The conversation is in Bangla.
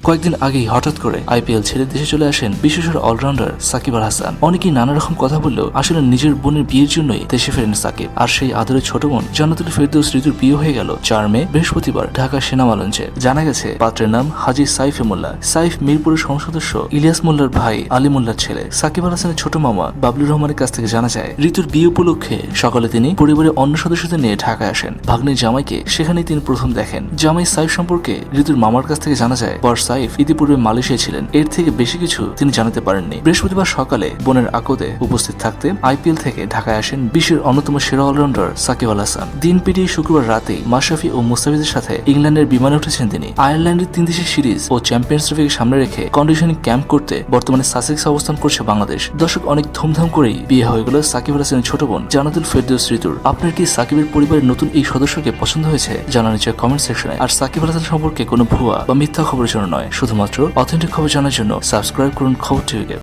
কয়েকদিন আগেই হঠাৎ করে আইপিএল ছেড়ে দেশে চলে আসেন বিশ্বসেরা অলরাউন্ডার সাকিব আল হাসান। অনেকেই নানা রকম কথা বললেও আসলে নিজের বোনের বিয়ের জন্যই দেশে ফেরেন সাকিব। আর সেই আদরের ছোট বোন জান্নাতুল ফেরদৌস ঋতুর বিয়ে হয়ে গেল 4 মে বৃহস্পতিবার ঢাকা সিনেমা লঞ্চে। জানা গেছে পাত্রের নাম হাজী সাইফে মোল্লা। সাইফ মিরপুরের সংসদ সদস্য ইলিয়াস মোল্লার ভাই আলী মোল্লার ছেলে। সাকিব আল হাসানের ছোট মামা বাবলুর রহমানের কাছ থেকে জানা যায়, ঋতুর বিয়ে উপলক্ষে সকালে তিনি পরিবারের অন্য সদস্যদের নিয়ে ঢাকায় আসেন। ভাগ্নে জামাইকে সেখানেই তিনি প্রথম দেখেন। জামাই সাইফ সম্পর্কে ঋতুর মামার কাছ থেকে জানা যায়, বর সাইফ ইতিপূর্বে মালয়েশিয়ায় ছিলেন। এর থেকে বেশি কিছু তিনি জানাতে পারেননি। বৃহস্পতিবার সকালে বোনের আকদে উপস্থিত থাকতে আইপিএল থেকে ঢাকায় আসেন বিশ্বের অন্যতম সেরা অলরাউন্ডার সাকিব আল হাসান। দিন পেরিয়ে শুক্রবার রাতে মাশরাফি ও মুস্তাফিজের সাথে ইংল্যান্ডের বিমানে উঠেছেন তিনি। আয়ারল্যান্ডের 3 দেশের সিরিজ ও চ্যাম্পিয়ন্স ট্রফিকে সামনে রেখে কন্ডিশনিং ক্যাম্প করতে বর্তমানে সাসেক্সে অবস্থান করছে বাংলাদেশ। দর্শক, অনেক ধুমধাম করেই বিয়ে হয়ে গেল সাকিব আল হাসানের ছোট বোন জান্নাতুল ফেরদৌস ঋতুর। আপনার কি সাকিবের পরিবারের নতুন এই সদস্যকে পছন্দ হয়েছে? জানান নিচে কমেন্ট সেকশনে। আর সাকিব আল হাসান সম্পর্কে কোনো ভুয়া বা মিথ্যা খবরের জন্য নয়, শুধুমাত্র অথেন্টিক খবর জানার জন্য সাবস্ক্রাইব করুন খবর টিভিকে।